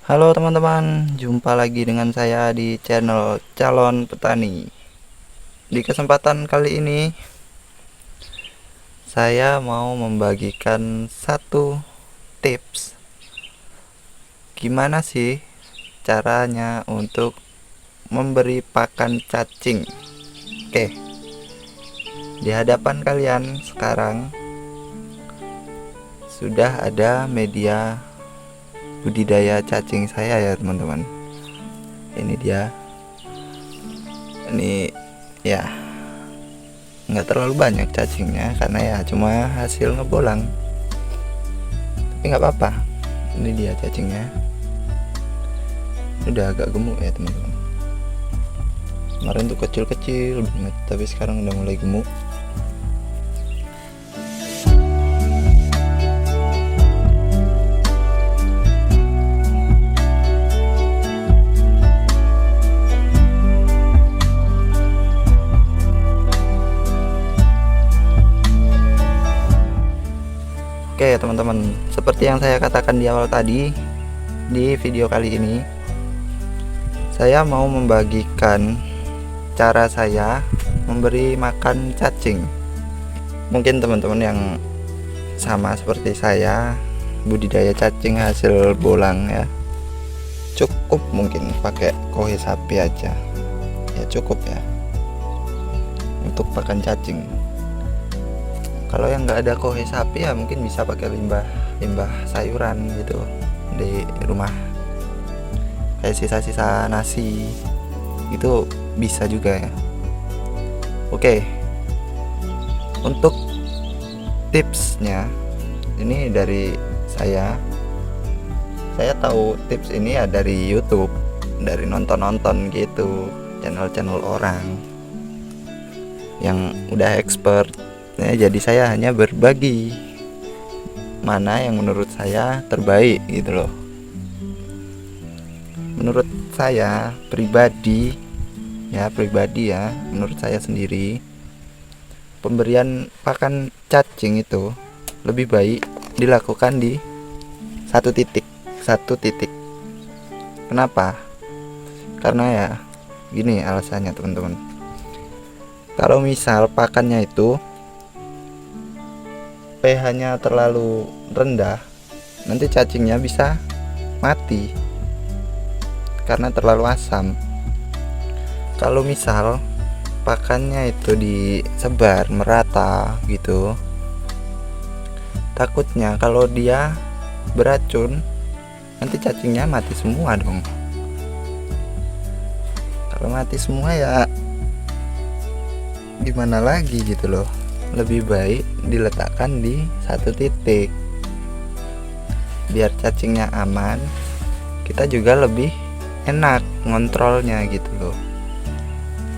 Halo teman-teman, jumpa lagi dengan saya di channel Calon Petani. Di kesempatan kali ini, saya mau membagikan satu tips gimana sih caranya untuk memberi pakan cacing. Oke, di hadapan kalian sekarang sudah ada media budidaya cacing saya ya teman-teman. Ini dia. Ini ya, nggak terlalu banyak cacingnya karena ya cuma hasil ngebolang, tapi nggak apa-apa. Ini dia cacingnya, udah agak gemuk ya teman-teman. Kemarin tuh kecil-kecil banget, tapi sekarang udah mulai gemuk. Oke teman-teman, seperti yang saya katakan di awal tadi, di video kali ini saya mau membagikan cara saya memberi makan cacing. Mungkin teman-teman yang sama seperti saya, budidaya cacing hasil bolang ya, cukup mungkin pakai kohe sapi aja ya, cukup ya untuk pakan cacing. Kalau yang nggak ada kohe sapi ya mungkin bisa pakai limbah sayuran gitu di rumah, kayak sisa-sisa nasi itu bisa juga ya. Oke, untuk tipsnya ini dari saya tahu tips ini ya dari YouTube, dari nonton gitu, channel-channel orang yang udah expert ya. Jadi saya hanya berbagi mana yang menurut saya terbaik gitu loh. Menurut saya pribadi ya, menurut saya sendiri, pemberian pakan cacing itu lebih baik dilakukan di satu titik. Kenapa? Karena ya gini alasannya teman-teman. Kalau misal pakannya itu pH-nya terlalu rendah, nanti cacingnya bisa mati karena terlalu asam. Kalau misal pakannya itu disebar merata gitu, takutnya kalau dia beracun nanti cacingnya mati semua dong. Kalau mati semua ya gimana lagi gitu loh. Lebih baik diletakkan di satu titik biar cacingnya aman, kita juga lebih enak ngontrolnya gitu loh.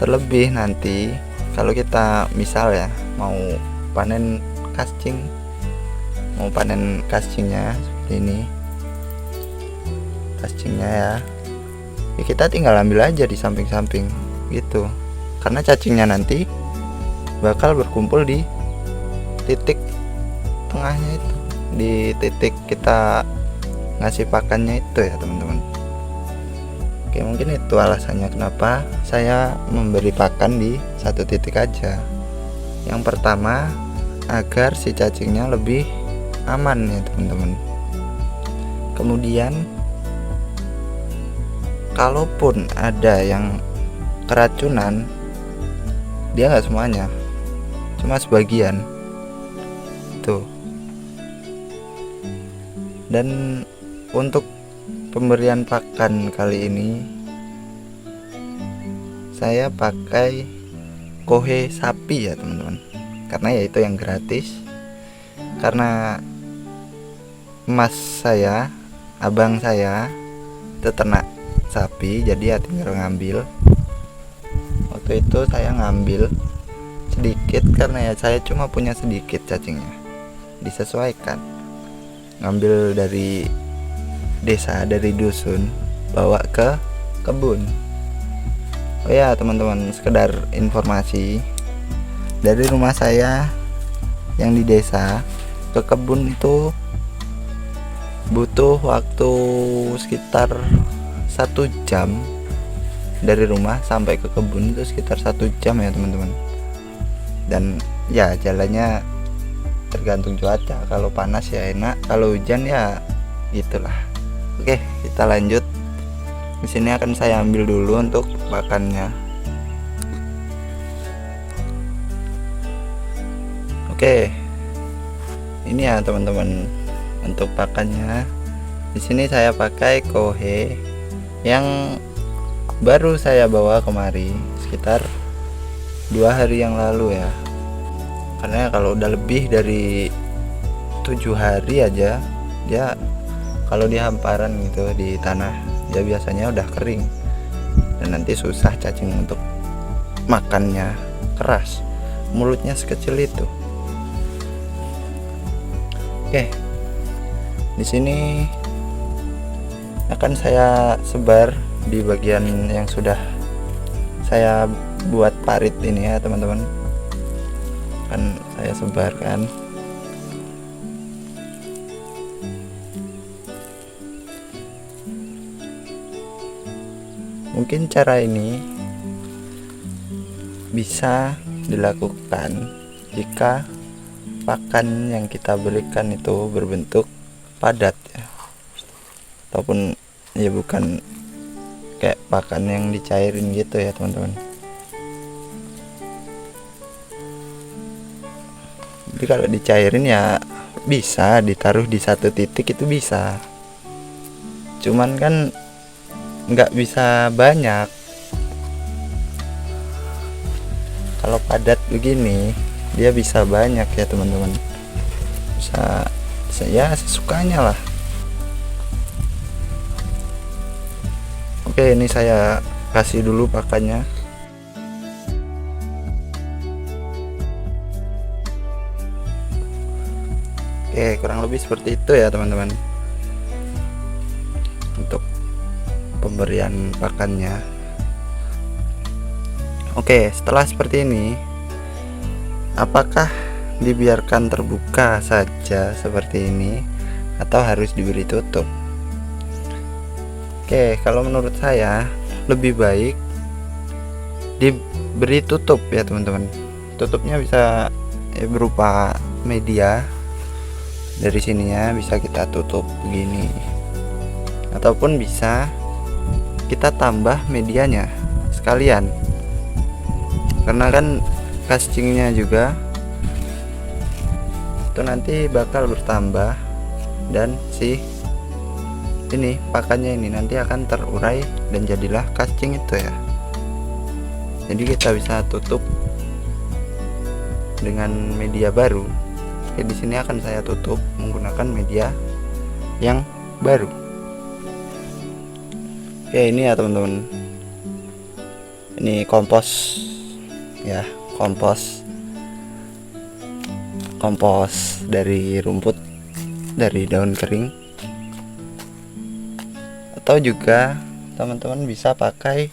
Terlebih nanti kalau kita misal ya mau panen casingnya seperti ini, casingnya ya kita tinggal ambil aja di samping-samping gitu, karena cacingnya nanti bakal berkumpul di titik tengahnya itu, di titik kita ngasih pakannya itu ya teman-teman. Oke, mungkin itu alasannya kenapa saya memberi pakan di satu titik aja. Yang pertama, agar si cacingnya lebih aman ya teman-teman. Kemudian kalaupun ada yang keracunan, dia nggak semuanya, cuma sebagian tuh. Dan untuk pemberian pakan kali ini saya pakai kohe sapi ya teman-teman, karena ya itu yang gratis. Karena abang saya itu ternak sapi, jadi ya tinggal ngambil. Waktu itu saya ngambil sedikit karena ya saya cuma punya sedikit cacingnya, disesuaikan. Ngambil dari desa, dari dusun, bawa ke kebun. Oh ya teman-teman, sekedar informasi, dari rumah saya yang di desa ke kebun itu butuh waktu sekitar 1 jam dari rumah sampai ke kebun, itu sekitar 1 jam ya teman-teman. Dan ya jalannya tergantung cuaca, kalau panas ya enak, kalau hujan ya gitulah. Oke, kita lanjut. Di sini akan saya ambil dulu untuk pakannya. Oke, ini ya teman-teman untuk pakannya. Di sini saya pakai kohe yang baru saya bawa kemari sekitar 2 hari yang lalu ya. Karena kalau udah lebih dari 7 hari aja, dia kalau di hamparan gitu di tanah, dia biasanya udah kering dan nanti susah cacing untuk makannya, keras, mulutnya sekecil itu. Oke, di sini akan saya sebar di bagian yang sudah saya buat parit ini ya teman-teman. Akan saya sebarkan. Mungkin cara ini bisa dilakukan jika pakan yang kita berikan itu berbentuk padat ya, ataupun ya bukan kayak pakan yang dicairin gitu ya teman-teman. Jadi kalau dicairin ya bisa ditaruh di satu titik, itu bisa, cuman kan nggak bisa banyak. Kalau padat begini dia bisa banyak ya teman-teman, bisa ya sesukanya lah. Oke, ini saya kasih dulu pakannya. Oke, kurang lebih seperti itu ya teman-teman untuk pemberian pakannya. Oke, setelah seperti ini, apakah dibiarkan terbuka saja seperti ini atau harus diberi tutup? Oke, kalau menurut saya lebih baik diberi tutup ya teman-teman. Tutupnya bisa berupa media. Dari sininya bisa kita tutup begini, ataupun bisa kita tambah medianya sekalian, karena kan casingnya juga itu nanti bakal bertambah, dan si ini pakannya ini nanti akan terurai dan jadilah casing itu ya. Jadi kita bisa tutup dengan media baru. Oke, di sini akan saya tutup menggunakan media yang baru. Oke, ini ya teman-teman, ini kompos ya, kompos dari rumput, dari daun kering, atau juga teman-teman bisa pakai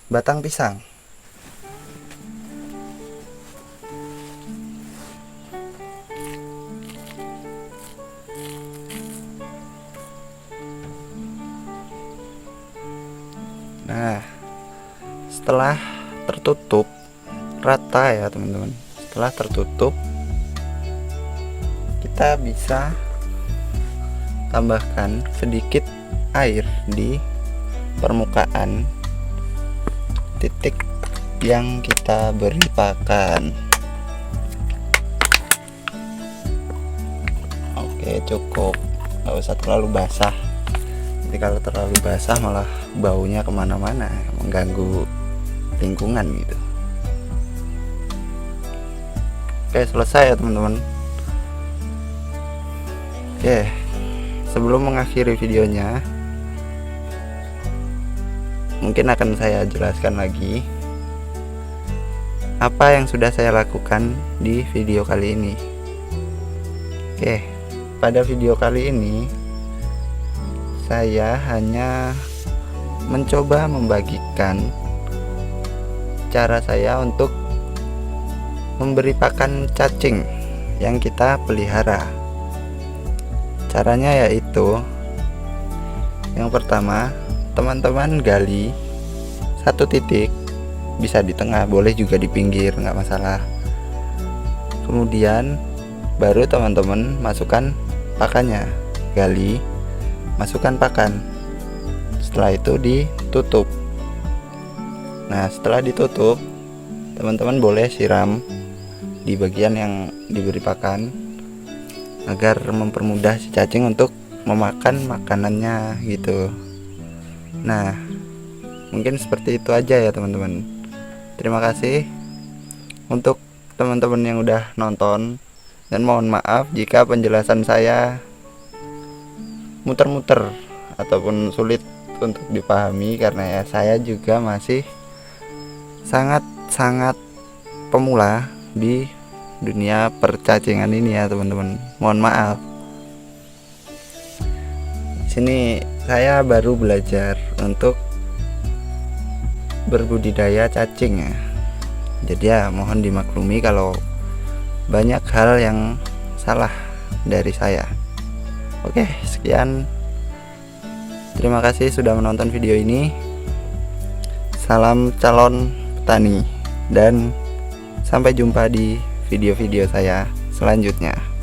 batang pisang. Nah, setelah tertutup rata ya teman-teman, setelah tertutup kita bisa tambahkan sedikit air di permukaan titik yang kita beri pakan. Oke, cukup, nggak usah terlalu basah. Nanti kalau terlalu basah malah baunya kemana-mana, mengganggu lingkungan gitu. Oke, selesai ya teman-teman. Oke, sebelum mengakhiri videonya, mungkin akan saya jelaskan lagi apa yang sudah saya lakukan di video kali ini. Oke, pada video kali ini saya hanya mencoba membagikan cara saya untuk memberi pakan cacing yang kita pelihara. Caranya yaitu itu, yang pertama teman-teman gali satu titik, bisa di tengah, boleh juga di pinggir, nggak masalah. Kemudian baru teman-teman masukkan pakannya, gali, masukkan pakan. Setelah itu ditutup. Nah, setelah ditutup, teman-teman boleh siram di bagian yang diberi pakan agar mempermudah si cacing untuk memakan makanannya gitu. Nah, mungkin seperti itu aja ya teman-teman. Terima kasih untuk teman-teman yang udah nonton, dan mohon maaf jika penjelasan saya muter-muter ataupun sulit untuk dipahami, karena ya saya juga masih sangat pemula di dunia percacingan ini ya teman-teman. Mohon maaf. Sini saya baru belajar untuk berbudidaya cacing ya. Jadi ya mohon dimaklumi kalau banyak hal yang salah dari saya. Oke, sekian. Terima kasih sudah menonton video ini. Salam calon petani, dan sampai jumpa di video-video saya selanjutnya.